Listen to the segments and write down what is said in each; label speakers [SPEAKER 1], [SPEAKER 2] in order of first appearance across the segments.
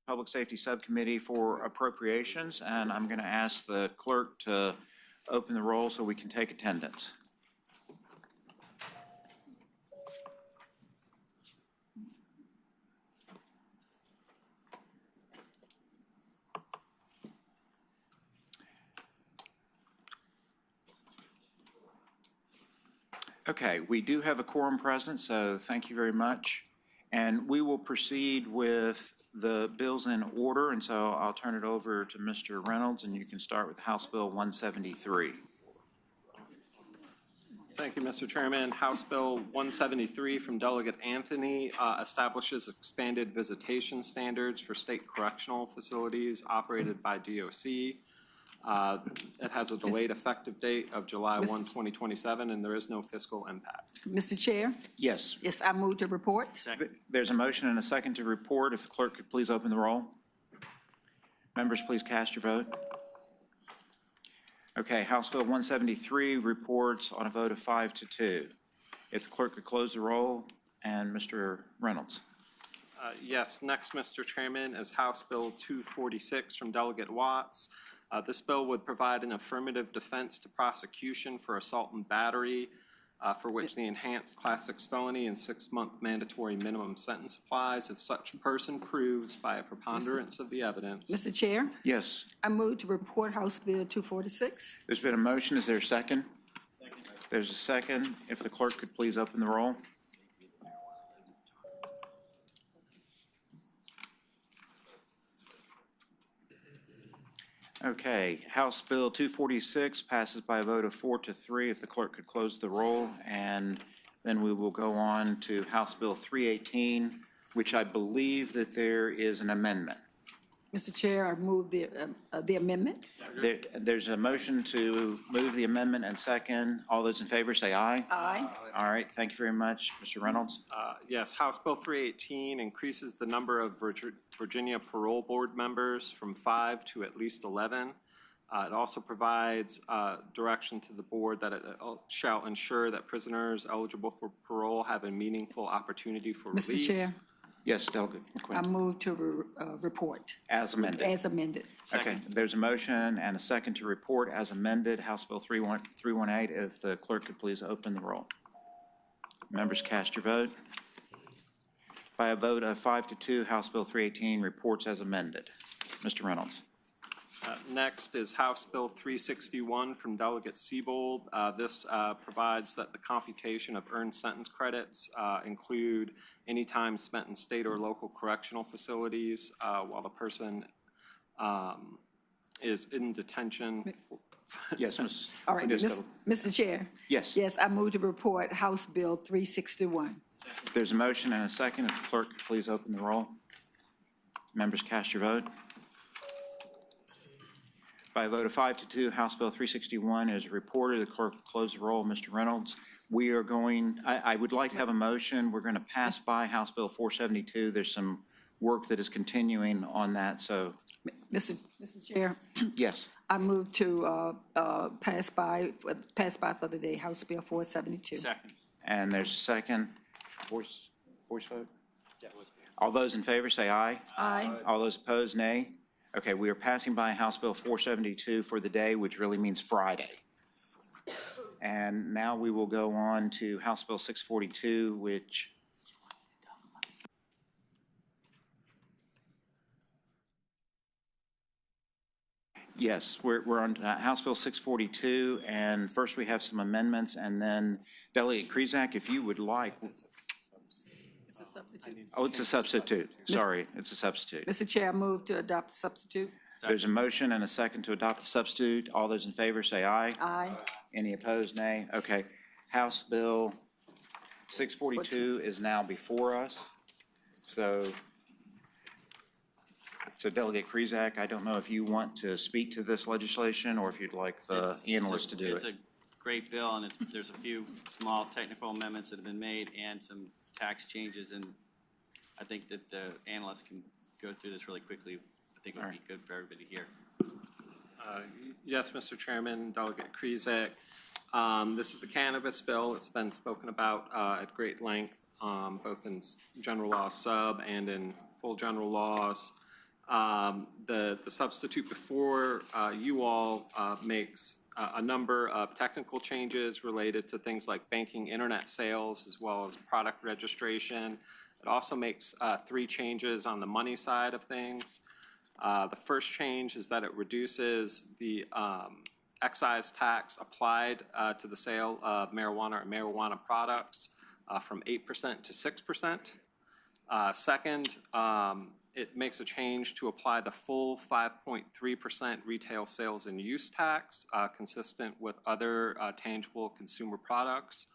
[SPEAKER 1] Public Safety Subcommittee for Appropriations, and I'm going to ask the clerk to open the roll so we can take attendance. Okay, we do have a quorum present, so thank you very much. And we will proceed with the bills in order, and so I'll turn it over to Mr. Reynolds, and you can start with House Bill 173.
[SPEAKER 2] Thank you, Mr. Chairman. House Bill 173 from Delegate Anthony establishes expanded visitation standards for state correctional facilities operated by DOC. It has a delayed effective date of July 1, 2027, and there is no fiscal impact.
[SPEAKER 3] Mr. Chair?
[SPEAKER 1] Yes.
[SPEAKER 3] Yes, I move to report.
[SPEAKER 2] Second.
[SPEAKER 1] There's a motion and a second to report. If the clerk could please open the roll. Members, please cast your vote. Okay, House Bill 173 reports on a vote of 5-2. If the clerk could close the roll, and Mr. Reynolds.
[SPEAKER 2] Yes, next, Mr. Chairman, is House Bill 246 from Delegate Watts. This bill would provide an affirmative defense to prosecution for assault and battery, for which the enhanced Class 6 felony and 6-month mandatory minimum sentence applies if such person proves by a preponderance of the evidence.
[SPEAKER 3] Mr. Chair?
[SPEAKER 1] Yes.
[SPEAKER 3] I move to report House Bill 246.
[SPEAKER 1] There's been a motion. Is there a second? Second. There's a second. If the clerk could please open the roll. Okay, House Bill 246 passes by a vote of 4-3. If the clerk could close the roll, and then we will go on to House Bill 318, which I believe that there is an amendment.
[SPEAKER 3] Mr. Chair, I move the amendment.
[SPEAKER 1] There's a motion to move the amendment and second. All those in favor say aye.
[SPEAKER 3] Aye.
[SPEAKER 1] All right, thank you very much. Mr. Reynolds?
[SPEAKER 2] Yes, House Bill 318 increases the number of Virginia Parole Board members from 5 to at least 11. It also provides direction to the board that it shall ensure that prisoners eligible for parole have a meaningful opportunity for release.
[SPEAKER 3] Mr. Chair?
[SPEAKER 1] Yes, Delegate McQuinn.
[SPEAKER 3] I move to report.
[SPEAKER 1] As amended.
[SPEAKER 3] As amended.
[SPEAKER 1] Okay, there's a motion and a second to report as amended. House Bill 318, if the clerk could please open the roll. Members, cast your vote. By a vote of 5-2, House Bill 318 reports as amended. Mr. Reynolds.
[SPEAKER 2] Next is House Bill 361 from Delegate Siebold. This provides that the computation of earned sentence credits include any time spent in state or local correctional facilities while the person is in detention.
[SPEAKER 1] Yes, Ms.
[SPEAKER 3] All right, Mr. Chair.
[SPEAKER 1] Yes.
[SPEAKER 3] Yes, I move to report House Bill 361.
[SPEAKER 1] There's a motion and a second. If the clerk could please open the roll. Members, cast your vote. By a vote of 5-2, House Bill 361 is reported. The clerk will close the roll. Mr. Reynolds, we are going, I would like to have a motion. We're going to pass by House Bill 472. There's some work that is continuing on that, so.
[SPEAKER 3] Mr. Chair?
[SPEAKER 1] Yes.
[SPEAKER 3] I move to pass by for the day, House Bill 472.
[SPEAKER 2] Second.
[SPEAKER 1] And there's a second. Voice vote? Yes. All those in favor say aye.
[SPEAKER 3] Aye.
[SPEAKER 1] All those opposed, nay. Okay, we are passing by House Bill 472 for the day, which really means Friday. And now we will go on to House Bill 642, which yes, we're on House Bill 642, and first we have some amendments, and then Delegate Krizak, if you would like.
[SPEAKER 3] It's a substitute.
[SPEAKER 1] Oh, it's a substitute. Sorry, it's a substitute.
[SPEAKER 3] Mr. Chair, I move to adopt the substitute.
[SPEAKER 1] There's a motion and a second to adopt the substitute. All those in favor say aye.
[SPEAKER 3] Aye.
[SPEAKER 1] Any opposed, nay? Okay. House Bill 642 is now before us. So Delegate Krizak, I don't know if you want to speak to this legislation or if you'd like the analyst to do it.
[SPEAKER 4] It's a great bill, and there's a few small technical amendments that have been made and some tax changes, and I think that the analysts can go through this really quickly. I think it would be good for everybody here.
[SPEAKER 2] Yes, Mr. Chairman, Delegate Krizak. This is the cannabis bill. It's been spoken about at great length, both in general law sub and in full general laws. The substitute before you all makes a number of technical changes related to things like banking internet sales as well as product registration. It also makes 3 changes on the money side of things. The first change is that it reduces the excise tax applied to the sale of marijuana or marijuana products from 8% to 6%. Second, it makes a change to apply the full 5.3% retail sales and use tax, consistent with other tangible consumer products.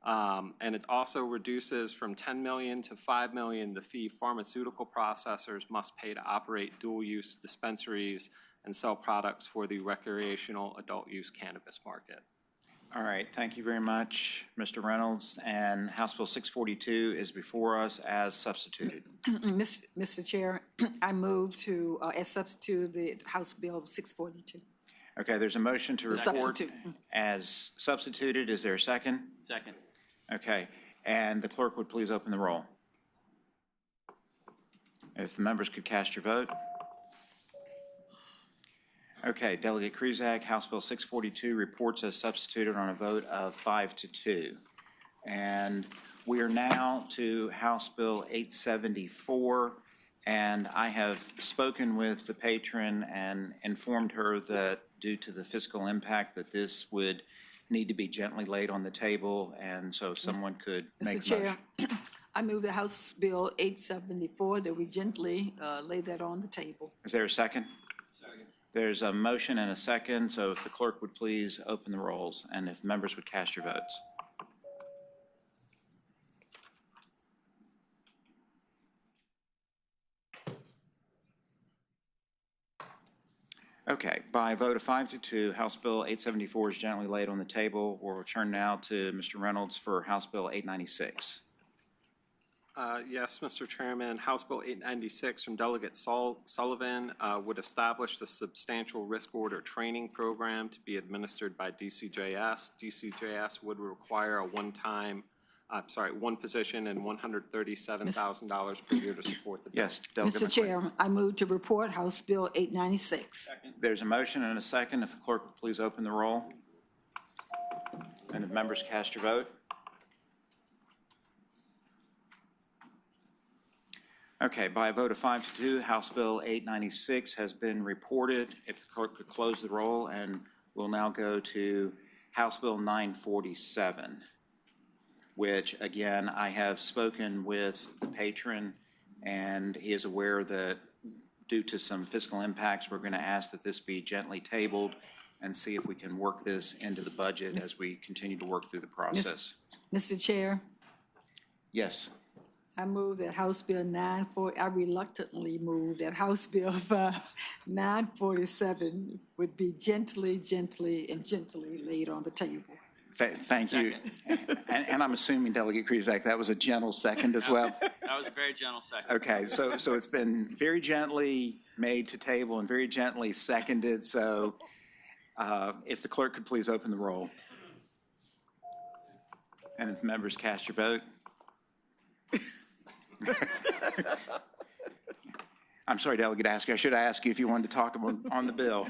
[SPEAKER 2] And it also reduces from $10 million to $5 million the fee pharmaceutical processors must pay to operate dual-use dispensaries and sell products for the recreational adult-use cannabis market.
[SPEAKER 1] All right, thank you very much, Mr. Reynolds. And House Bill 642 is before us as substituted.
[SPEAKER 3] Mr. Chair, I move to, as substitute, the House Bill 642.
[SPEAKER 1] Okay, there's a motion to report
[SPEAKER 3] Substitute.
[SPEAKER 1] as substituted. Is there a second?
[SPEAKER 4] Second.
[SPEAKER 1] Okay, and the clerk would please open the roll. If the members could cast your vote. Okay, Delegate Krizak, House Bill 642 reports as substituted on a vote of 5-2. And we are now to House Bill 874, and I have spoken with the patron and informed her that due to the fiscal impact that this would need to be gently laid on the table, and so if someone could make
[SPEAKER 3] Mr.
[SPEAKER 1] a motion.
[SPEAKER 3] Chair, I move the House Bill 874 that we gently lay that on the table.
[SPEAKER 1] Is there a second? Second. There's a motion and a second, so if the clerk would please open the rolls, and if members would cast your votes. Okay, by a vote of 5-2, House Bill 874 is gently laid on the table. We'll return now to Mr. Reynolds for House Bill 896.
[SPEAKER 2] Yes, Mr. Chairman, House Bill 896 from Delegate Sullivan would establish the substantial risk order training program to be administered by DCJS. DCJS would require a one position and $137,000 per year to support the bill.
[SPEAKER 1] Yes, Delegate
[SPEAKER 3] Mr.
[SPEAKER 1] McQueen.
[SPEAKER 3] Chair, I move to report House Bill 896.
[SPEAKER 1] There's a motion and a second. If the clerk would please open the roll. And if members cast your vote. Okay, by a vote of 5-2, House Bill 896 has been reported. If the clerk could close the roll, and we'll now go to House Bill 947, which, again, I have spoken with the patron, and he is aware that due to some fiscal impacts, we're going to ask that this be gently tabled and see if we can work this into the budget as we continue to work through the process.
[SPEAKER 3] Mr. Chair,
[SPEAKER 1] Yes.
[SPEAKER 3] I move that House Bill 940, I reluctantly move that House Bill 947 would be gently laid on the table.
[SPEAKER 1] Thank you. And I'm assuming, Delegate Krizak, that was a gentle second as well?
[SPEAKER 4] That was a very gentle second.
[SPEAKER 1] Okay, so it's been very gently made to table and very gently seconded, so if the clerk could please open the roll. And if members cast your vote. I'm sorry, Delegate Askey, I should ask you if you wanted to talk on the bill.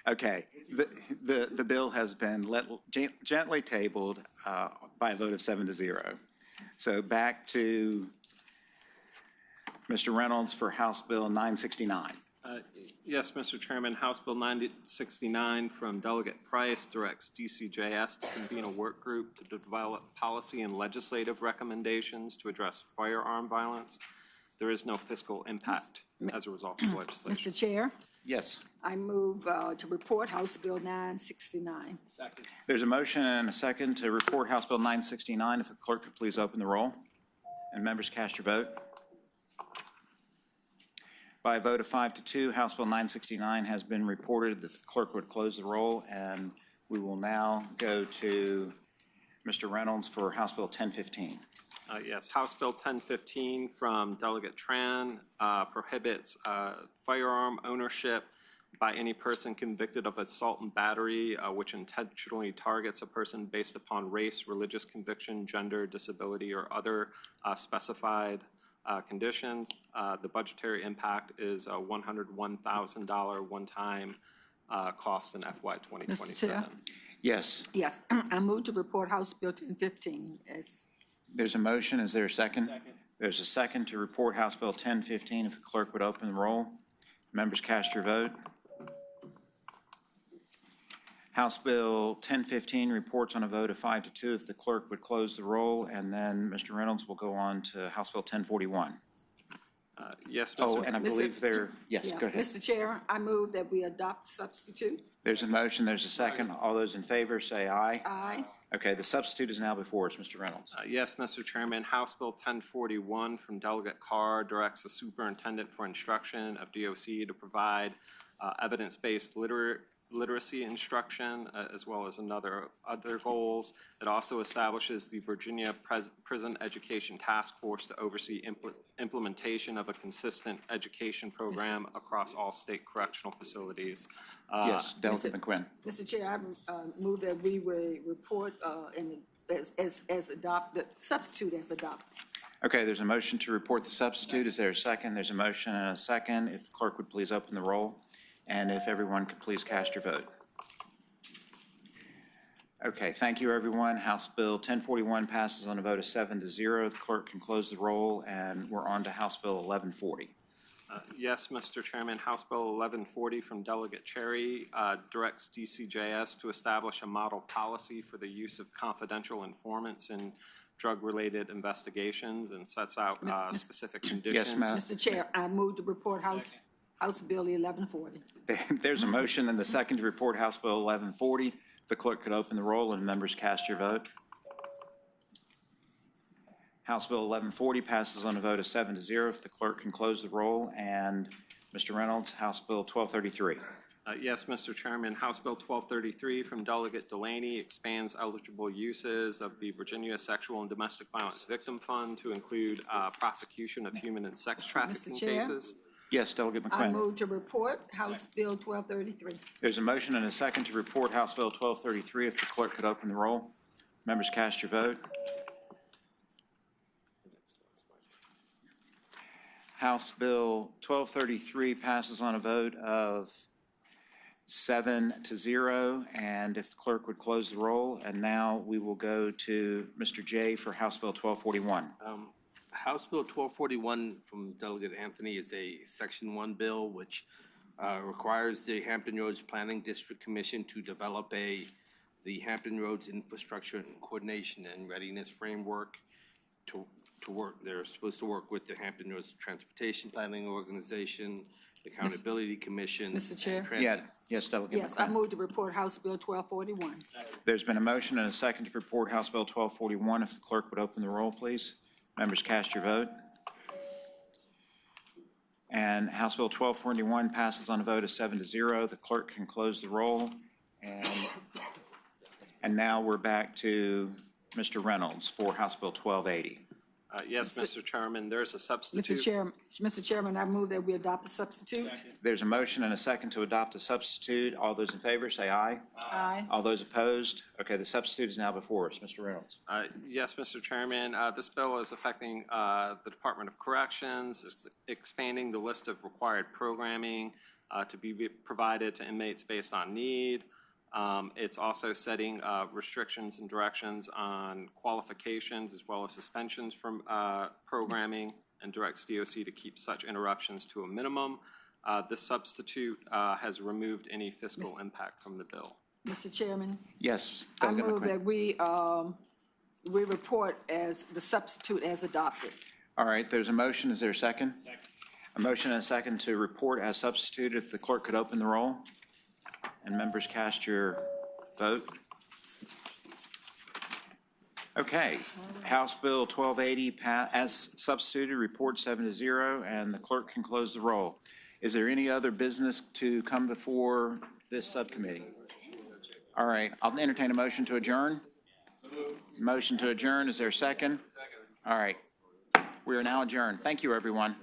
[SPEAKER 1] Okay, the bill has been gently tabled by a vote of 7-0. So back to Mr. Reynolds for House Bill 969.
[SPEAKER 2] Yes, Mr. Chairman, House Bill 969 from Delegate Price directs DCJS to convene a work group to develop policy and legislative recommendations to address firearm violence. There is no fiscal impact as a result of legislation.
[SPEAKER 3] Mr. Chair,
[SPEAKER 1] Yes.
[SPEAKER 3] I move to report House Bill 969.
[SPEAKER 2] Second.
[SPEAKER 1] There's a motion and a second to report House Bill 969. If the clerk could please open the roll. And members cast your vote. By a vote of 5-2, House Bill 969 has been reported. The clerk would close the roll, and we will now go to Mr. Reynolds for House Bill 1015.
[SPEAKER 2] Yes, House Bill 1015 from Delegate Tran prohibits firearm ownership by any person convicted of assault and battery which intentionally targets a person based upon race, religious conviction, gender, disability, or other specified conditions. The budgetary impact is a $101,000 one-time cost in FY 2027.
[SPEAKER 1] Yes,
[SPEAKER 3] Yes, I move to report House Bill 1015 as,
[SPEAKER 1] there's a motion. Is there a second? There's a second to report House Bill 1015. If the clerk would open the roll. Members cast your vote. House Bill 1015 reports on a vote of 5-2. If the clerk would close the roll, and then Mr. Reynolds will go on to House Bill 1041.
[SPEAKER 2] Yes,
[SPEAKER 1] Oh,
[SPEAKER 2] Mr.
[SPEAKER 1] and I believe there, yes,
[SPEAKER 3] yeah.
[SPEAKER 1] go ahead.
[SPEAKER 3] Mr. Chair, I move that we adopt the substitute.
[SPEAKER 1] There's a motion, there's a second. All those in favor say aye.
[SPEAKER 3] Aye.
[SPEAKER 1] Okay, the substitute is now before us. Mr. Reynolds.
[SPEAKER 2] Yes, Mr. Chairman. House Bill 1041 from Delegate Carr directs the Superintendent for Instruction of DOC to provide evidence-based literacy instruction, as well as other goals. It also establishes the Virginia Prison Education Task Force to oversee implementation of a consistent education program across all state correctional facilities.
[SPEAKER 1] Yes, Delegate McQuinn.
[SPEAKER 3] Mr. Chair, I move that we will report as adopted, substitute as adopted.
[SPEAKER 1] Okay, there's a motion to report the substitute. Is there a second? There's a motion and a second. If the clerk would please open the roll, and if everyone could please cast your vote. Okay, thank you, everyone. House Bill 1041 passes on a vote of 7-0. The clerk can close the roll, and we're on to House Bill 1140.
[SPEAKER 2] Yes, Mr. Chairman. House Bill 1140 from Delegate Cherry directs DCJS to establish a model policy for the use of confidential informants in drug-related investigations and sets out specific conditions.
[SPEAKER 1] Yes, ma'am.
[SPEAKER 3] Mr. Chair, I move to report House Bill 1140.
[SPEAKER 1] There's a motion and the second to report House Bill 1140. If the clerk could open the roll and members cast your vote. House Bill 1140 passes on a vote of 7-0. If the clerk can close the roll, and Mr. Reynolds, House Bill 1233.
[SPEAKER 2] Yes, Mr. Chairman. House Bill 1233 from Delegate Delaney expands eligible uses of the Virginia Sexual and Domestic Violence Victim Fund to include prosecution of human and sex trafficking
[SPEAKER 3] Chair?
[SPEAKER 2] cases.
[SPEAKER 1] Yes, Delegate
[SPEAKER 3] I
[SPEAKER 1] McQuinn.
[SPEAKER 3] move to report House Bill 1233.
[SPEAKER 1] There's a motion and a second to report House Bill 1233. If the clerk could open the roll. Members cast your vote. House Bill 1233 passes on a vote of 7-0, and if the clerk would close the roll, and now we will go to Mr. Jay for House Bill 1241.
[SPEAKER 5] House Bill 1241 from Delegate Anthony is a Section 1 bill which requires the Hampton Roads Planning District Commission to develop the Hampton Roads Infrastructure and Coordination and Readiness Framework to work. They're supposed to work with the Hampton Roads Transportation Planning Organization, Accountability Commission.
[SPEAKER 3] Mr. Chair?
[SPEAKER 1] Yes, Delegate
[SPEAKER 3] Yes, I
[SPEAKER 1] McQuinn.
[SPEAKER 3] move to report House Bill 1241.
[SPEAKER 1] There's been a motion and a second to report House Bill 1241. If the clerk would open the roll, please. Members cast your vote. And House Bill 1241 passes on a vote of 7-0. The clerk can close the roll. And now we're back to Mr. Reynolds for House Bill 1280.
[SPEAKER 2] Yes, Mr. Chairman. There's a substitute.
[SPEAKER 3] Mr. Chairman, I move that we adopt the substitute.
[SPEAKER 1] There's a motion and a second to adopt the substitute. All those in favor say aye.
[SPEAKER 3] Aye.
[SPEAKER 1] All those opposed? Okay, the substitute is now before us. Mr. Reynolds.
[SPEAKER 2] Yes, Mr. Chairman. This bill is affecting the Department of Corrections. It's expanding the list of required programming to be provided to inmates based on need. It's also setting restrictions and directions on qualifications as well as suspensions from programming, and directs DOC to keep such interruptions to a minimum. This substitute has removed any fiscal impact from the bill.
[SPEAKER 3] Mr. Chairman,
[SPEAKER 1] Yes,
[SPEAKER 3] I
[SPEAKER 1] Delegate
[SPEAKER 3] move
[SPEAKER 1] McQuinn.
[SPEAKER 3] that we report as the substitute as adopted.
[SPEAKER 1] All right, there's a motion. Is there a second? Second. A motion and a second to report as substituted. If the clerk could open the roll. And members cast your vote. Okay, House Bill 1280 as substituted, report 7-0, and the clerk can close the roll. Is there any other business to come before this subcommittee? All right, I'll entertain a motion to adjourn. Motion to adjourn, is there a second? Second. All right, we are now adjourned. Thank you, everyone.